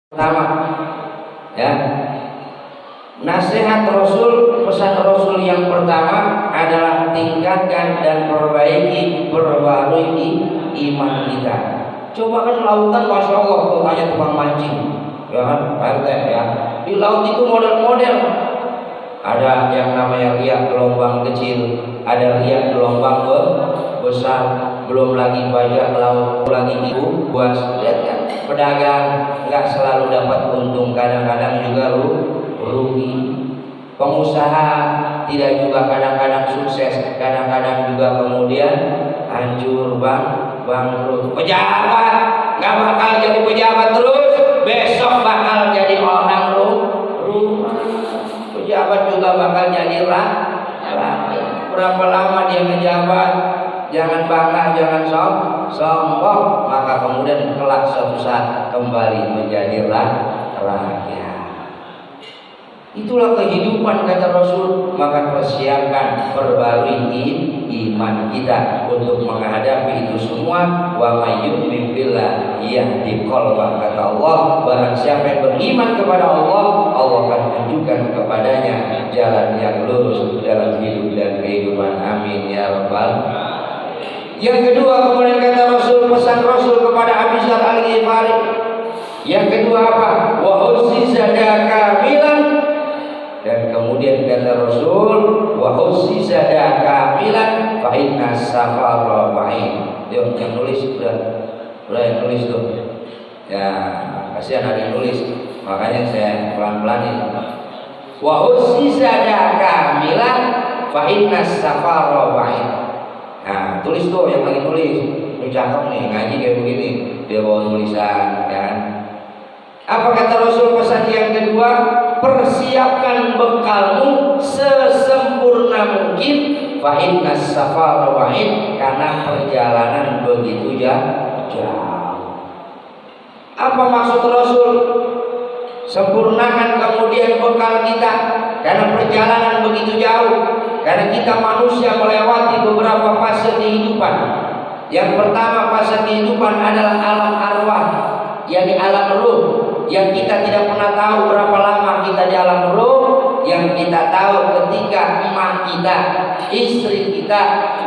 Pertama, ya, nasihat Rasul, pesan Rasul yang pertama adalah tingkatkan dan perbaiki, perbarui iman kita. Coba kan lautan, masya Allah, tuh tanya tukang mancing, ya kan, RT ya. Di laut itu model-model. Ada yang namanya riak gelombang kecil, ada riak gelombang besar, belum lagi bajak laut, lagi ibu buas. Lihat kan, pedagang nggak selalu dapat untung, kadang-kadang juga rugi. Pengusaha tidak juga kadang-kadang sukses, kadang-kadang juga kemudian hancur, bangkrut. Pejabat nggak bakal jadi pejabat terus, besok bakal jadi orang rumah. Pejabat juga bakal jadi rakyat. Berapa lama dia menjabat? Jangan bangga, jangan sombong, maka kemudian kelak suatu saat kembali menjadi rakyat. Itulah kehidupan kata Rasul. Maka persiapkan, perbarui iman kita untuk menghadapi itu semua. Wa may yu'min billah yahdi qalbah, kata Allah. Barang siapa yang beriman kepada Allah, Allah akan tunjukkan kepadanya jalan yang lurus dalam hidup dan kehidupan. Amin ya rabbal. Yang kedua, kemudian kata Rasul, pesan Rasul kepada Abu Dzar Al-Ghifari. Yang kedua apa? Wa uzzizada kamilan. Dan kemudian kata Rasul, wa uzzizada kamilan fa inna safara ba'id. Dia yang nulis udah yang nulis tuh. Ya, kasihan ada yang nulis. Makanya saya pelan-pelanin. Wa uzzizada kamilan fa inna safara ba'id. Nah, tulis tuh yang lagi nulis. Ini cakep nih, ngaji kayak begini. Dia bawa tulisan, kan? Apa kata Rasul pesan yang kedua? Persiapkan bekalmu sesempurna mungkin. Fa inna safara ba'id, karena perjalanan begitu jauh. Apa maksud Rasul? Sempurnakan kemudian bekal kita, karena perjalanan begitu jauh. Karena kita manusia melewati beberapa fase kehidupan. Yang pertama fase kehidupan adalah alam arwah, yakni alam ruh, yang kita tidak pernah tahu berapa lama kita di alam ruh. Yang kita tahu ketika emak kita, istri kita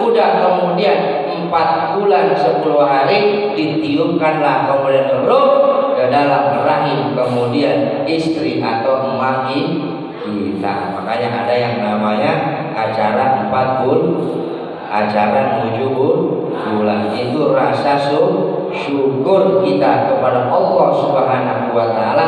udah kemudian 4 bulan 10 hari, ditiupkanlah kemudian ruh ke dalam rahim kemudian istri atau emak kita. Makanya ada yang namanya acara 4 bulan, acara 7 bulan. Itu rasa syukur kita kepada Allah Subhanahu wa taala.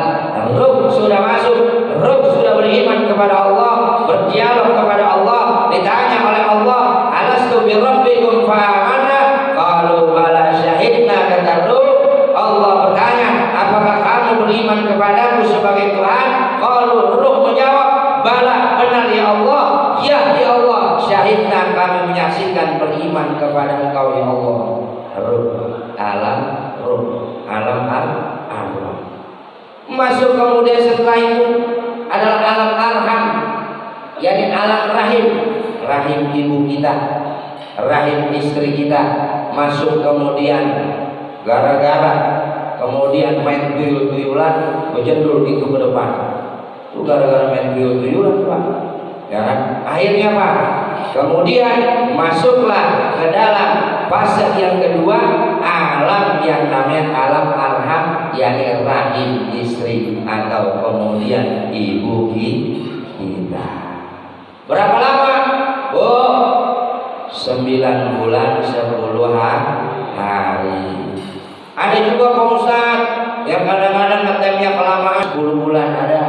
Ruh sudah masuk, ruh sudah beriman kepada Allah, berdialog kepada Allah, ditanya oleh Allah, alastu bi rabbikum fa amanna, qalu bala syahidna, kata ruh. Allah bertanya, apakah kamu beriman kepadaku sebagai Tuhan? Qalu, ruh menjawab, bala, benar ya Allah, ya ya Allah, syahidna, kami menyaksikan beriman kepada Engkau ya Allah. Ruh, alam arwah. Masuk kemudian setelah itu adalah alam arham, yakni alam rahim, rahim ibu kita, rahim istri kita. Masuk kemudian gara-gara kemudian main tuyul-tuyulan, berjendul itu ke depan. Itu gara-gara main tuyul-tuyulan, Pak. Ya kan? Akhirnya Pak, kemudian masuklah ke dalam fase yang kedua, alam yang namanya alam arham, yakni rahim istri atau kemudian ibu kita. Berapa lama? 9 bulan 10 hari. Ada juga Pak Ustaz yang kadang-kadang ngetemnya kelamaan 10 bulan ada.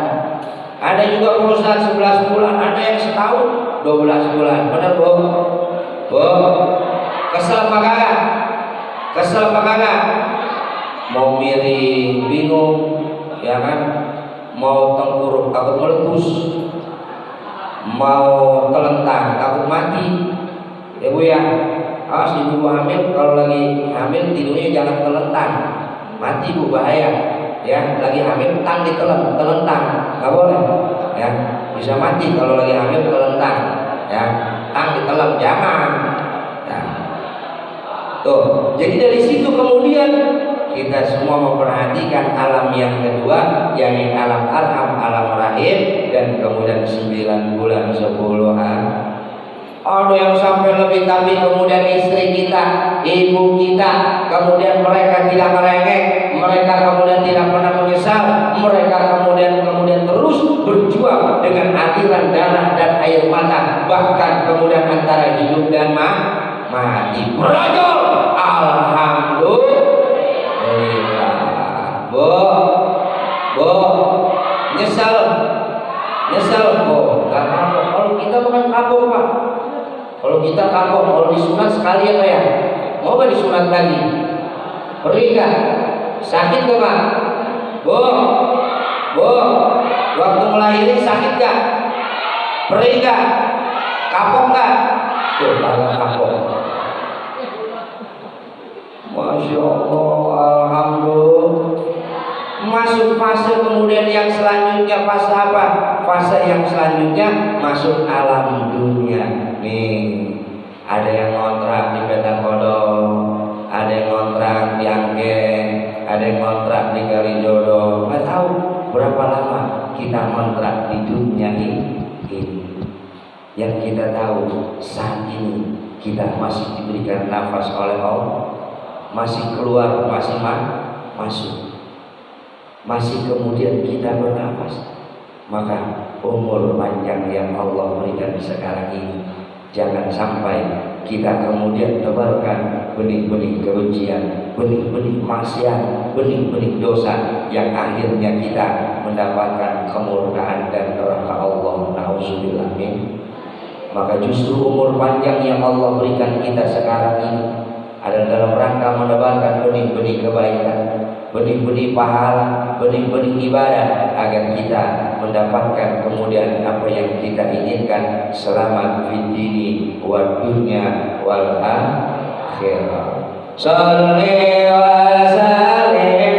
Ada juga Pak Ustaz 11 bulan, ada yang setahun 12 bulan. Benar Bu? Kesel apa kagak? Kesel apa kagak? Mau miring bingung, ya kan? Mau tengkurap takut meletus, mau telentang takut mati. Ya Bu ya, awas ibu hamil, kalau lagi hamil tidurnya jangan telentang, mati Bu, bahaya. Ya, lagi hamil tang telentang, nggak boleh. Ya, bisa mati kalau lagi hamil telentang. Ya, tang ditelan jangan. Ya. Tuh, jadi dari situ kemudian kita semua memperhatikan alam yang kedua, yakni alam arham, alam rahim, dan kemudian 9 bulan 10 hari. Ada yang sampai lebih, tapi kemudian istri kita, ibu kita, kemudian mereka tidak merengek, mereka kemudian tidak pernah menyesal, mereka kemudian terus berjuang dengan aliran darah dan air mata, bahkan kemudian antara hidup dan mati. Berajol, alhamdulillah. Bu, nyesel, bu, gak kapok. Kalau kita bukan kapok pak. Kalau kita kapok, kalau disunat sekali ya pak ya. Mau gak disunat lagi? Perih gak? Sakit gak pak? Bu, waktu ngelahirin sakit gak? Perih gak? Kapok gak? Tuh, kagak kapok. Masya Allah, alhamdulillah. Masuk fase kemudian yang selanjutnya, fase apa? Fase yang selanjutnya masuk alam dunia. Nih, ada yang ngontrak di Peta Kodong, ada yang ngontrak di Angke, ada yang ngontrak di Kalijodo. Nggak tahu berapa lama kita ngontrak di dunia ini. Yang kita tahu saat ini kita masih diberikan nafas oleh Allah, masih keluar, masih masuk, masih kemudian kita bernafas. Maka umur panjang yang Allah berikan sekarang ini, jangan sampai kita kemudian tebarkan benih-benih kebencian, benih-benih maksiat, benih-benih dosa yang akhirnya kita mendapatkan kemurkaan dan neraka Allah. Nauzubillah min. Maka justru umur panjang yang Allah berikan kita sekarang ini adalah dalam rangka menebarkan benih-benih kebaikan, benih-benih pahala, benih-benih ibadah, agar kita mendapatkan kemudian apa yang kita inginkan, selamat fid dini wad dunya wal akhirah. Shalli wa sallim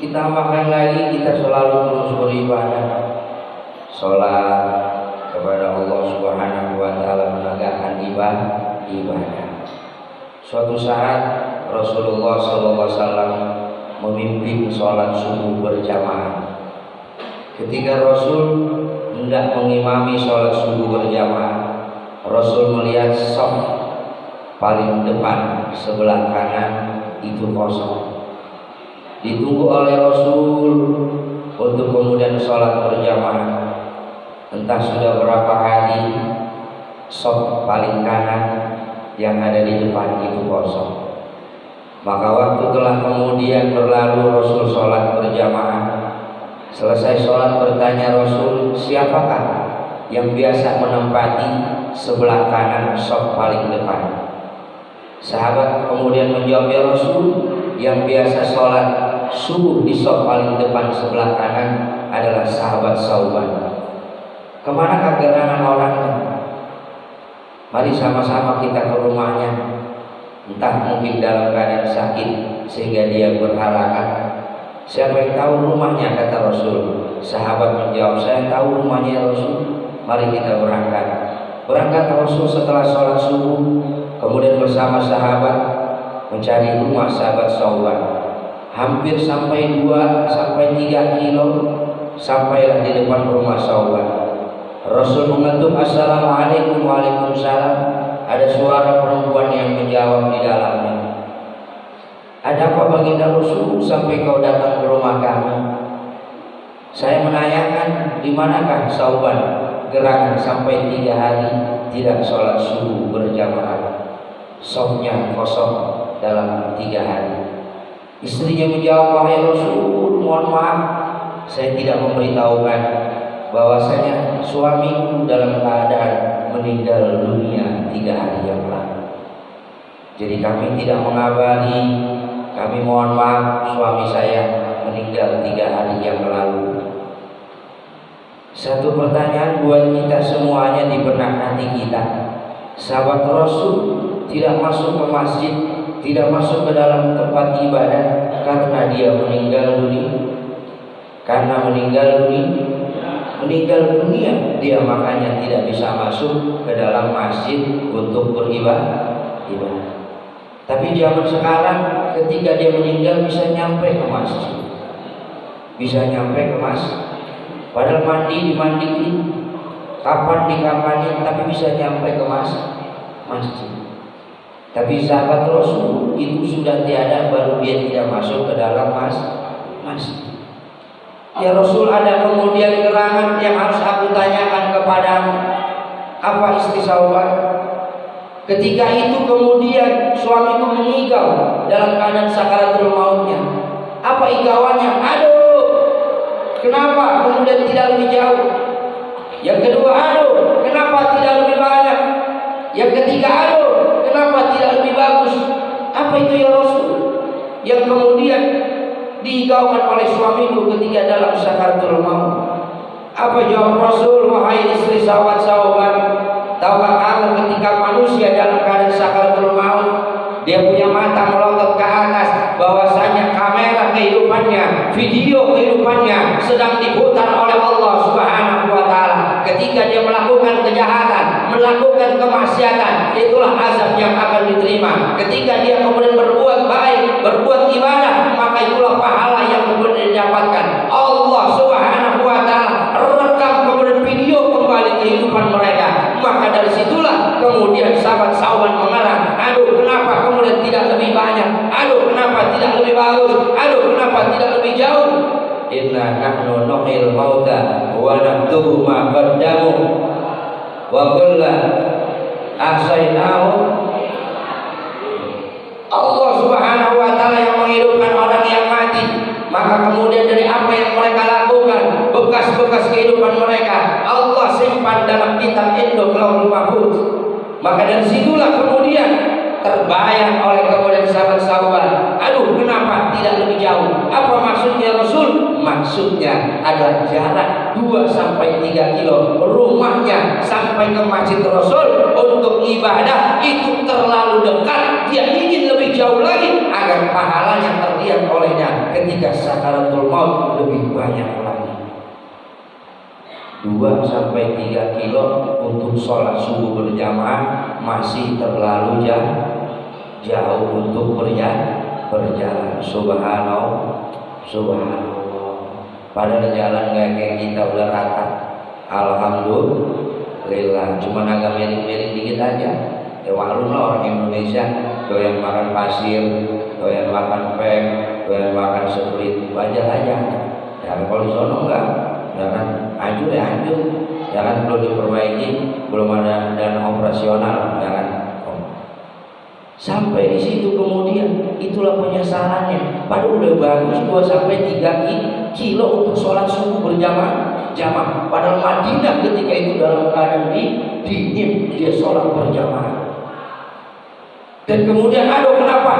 Ditambahkan lagi kita selalu terus beribadah, sholat kepada Allah Subhanahu wa taala, menegakkan ibadah. Suatu saat Rasulullah SAW memimpin sholat subuh berjamaah. Ketika Rasul hendak mengimami sholat subuh berjamaah, Rasul melihat shaf paling depan sebelah kanan itu kosong. Ditunggu oleh Rasul untuk kemudian sholat berjamaah. Entah sudah berapa hari shaf paling kanan yang ada di depan itu kosong. Maka waktu telah kemudian berlalu, Rasul sholat berjamaah. Selesai sholat bertanya Rasul, siapakah yang biasa menempati sebelah kanan shaf paling depan? Sahabat kemudian menjawab, ya Rasul, yang biasa sholat subuh di shaf paling depan sebelah kanan adalah sahabat Sauban. Kemana gerangan orangnya? Mari sama-sama kita ke rumahnya. Entah mungkin dalam keadaan sakit sehingga dia berhalangan. Siapa yang tahu rumahnya, kata Rasul. Sahabat menjawab, saya tahu rumahnya Rasul. Mari kita berangkat. Berangkat Rasul setelah sholat subuh, kemudian bersama sahabat mencari rumah sahabat Sauban. Hampir sampai 2 sampai 3 kilo, sampailah di depan rumah Sauban. Rasul mengetuk, assalamualaikum. Waalaikumsalam. Ada suara perempuan yang menjawab di dalamnya, ada apa baginda Rasul sampai kau datang ke rumah kami? Saya menanyakan, di manakah Sauban gerangan sampai 3 hari tidak sholat subuh berjamaah, shafnya kosong dalam 3 hari. Istrinya menjawab, wahai Rasul, mohon maaf, saya tidak memberitahukan bahwasanya suamiku dalam keadaan meninggal dunia 3 hari yang lalu. Jadi kami tidak mengabari, kami mohon maaf, suami saya meninggal 3 hari yang lalu. Satu pertanyaan buat kita semuanya di benak hati kita. Sahabat Rasul tidak masuk ke masjid, tidak masuk ke dalam tempat ibadah karena dia meninggal dunia. Karena meninggal dunia dia makanya tidak bisa masuk ke dalam masjid untuk beribadah. Tapi zaman sekarang ketika dia meninggal bisa nyampe ke masjid, bisa nyampe ke masjid. Padahal mandi dimandiin, kapan dikapanin, tapi bisa nyampe ke masjid. Tapi sahabat Rasul itu sudah tiada, baru dia tidak masuk ke dalam masjid. Ya Rasul, ada kemudian gerangan yang harus aku tanyakan kepadamu. Apa istri Sauban? Ketika itu kemudian suamiku mengigau dalam keadaan sakaratul mautnya. Apa igauannya? Aduh, kenapa kemudian tidak lebih jauh? Yang kedua, aduh, kenapa tidak lebih banyak? Yang ketiga, aduh, kenapa tidak lebih bagus? Apa itu ya Rasul? Yang kemudian digaukan oleh suamiku ketika dalam sakaratul maut. Apa jawab Rasul? Wahai istri sahabat Sauban, tahukah kamu ketika manusia dalam keadaan sakaratul maut, dia punya mata melotot ke atas, bahwasanya kamera kehidupannya, video kehidupannya sedang diputar oleh Allah Subhanahu wa taala. Ketika dia melakukan kejahatan, melakukan kemaksiatan, itulah azab yang akan diterima. Ketika dia kemudian berbuat baik, berbuat ibadah, maka itulah pahala yang kemudian didapatkan. Allah Subhanahu wa taala rekam kemudian video kembali kehidupan mereka. Maka dari situlah kemudian sahabat Sauban mengarang, aduh, kenapa kemudian tidak lebih banyak? Aduh, kenapa tidak lebih bagus? Aduh, kenapa tidak lebih jauh? Inna nahnu nuhyil mauta wa naktubu ma qaddamu wa kullu ahsaynahu. Allah Subhanahu wa taala yang menghidupkan orang yang mati. Maka kemudian dari apa yang mereka lakukan, bekas-bekas kehidupan mereka, Allah simpan dalam kitab Induk Lauhul Mahfuz. Maka dari situlah kemudian terbayang oleh kemudian sahabat Sauban, aduh, kenapa tidak lebih jauh? Apa maksudnya Rasul? Maksudnya adalah jarak 2 sampai 3 kilo rumahnya sampai ke masjid Rasul untuk ibadah itu terlalu dekat. Dia ingin lebih jauh lagi agar pahalanya terlalu lihat olehnya ketika sakaratul maut lebih banyak lagi. 2 sampai 3 kilo untuk sholat subuh berjamaah masih terlalu jauh untuk berjalan. Subhanallah. Padahal jalan kayak kita udah rata. Alhamdulillah. Cuma agak miring-miring dikit aja. Ya maklum lah orang Indonesia doyan makan pasir, doyan makan peng, doyan makan split, wajar aja. Ya kalau di sono enggak, ya kan hancur, ya kan belum diperbaiki, belum ada dana operasional, ya kan. Sampai di situ kemudian itulah penyesalannya. Padahal udah bagus 2 sampai 3 kilo untuk sholat subuh berjamaah. Padahal Madinah ketika itu dalam keadaan dingin dia sholat berjamaah. Dan kemudian aduh kenapa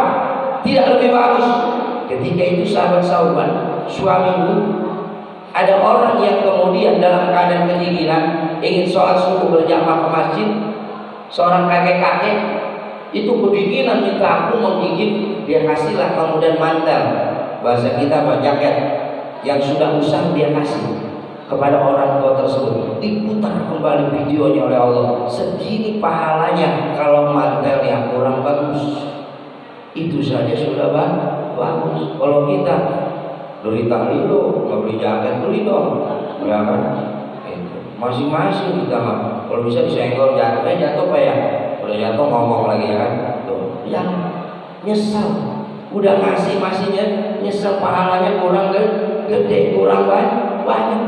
tidak lebih bagus? Ketika itu sahabat-sahabat suamimu ada orang yang kemudian dalam keadaan kedinginan ingin sholat subuh berjamaah ke masjid. Seorang kakek-kakek itu kedinginan minta ampun menggigit, dia kasihlah kemudian mantel, bahasa kita jaket yang sudah usang dia kasih kepada orang tua tersebut. Diputar kembali videonya oleh Allah. Segini pahalanya kalau mantel yang kurang bagus. Itu saja sudah bagus. Kalau kita beli tali lo, nggak beli jaket, beli dong, ya kan? Masing-masing kita mah. Kalau bisa disenggol jatuh pak ya. Udah jatuh ngomong lagi ya kan. Tuh, yang nyesal udah masing-masingnya nyesal pahalanya kurang gede, kurang banyak.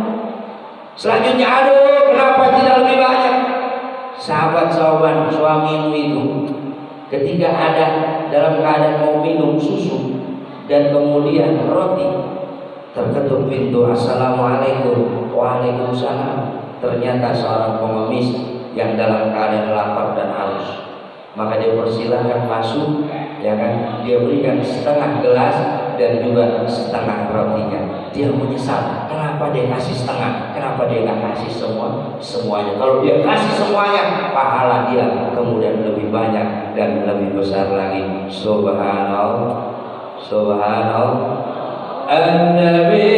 Selanjutnya aduh kenapa tidak lebih banyak? Sahabat-sahabat suamimu itu ketika ada dalam keadaan mau minum susu dan kemudian roti, terketuk pintu, assalamualaikum, waalaikumsalam. Ternyata seorang pengemis yang dalam keadaan lapar dan haus, maka dia persilahkan masuk, ya kan? Dia berikan setengah gelas dan juga setengah rotinya. Dia menyesal, kenapa dia kasih setengah, kenapa dia nggak kasih semuanya? Kalau dia kasih semuanya, pahala dia kemudian lebih banyak dan lebih besar lagi. Subhanallah. An-Nabi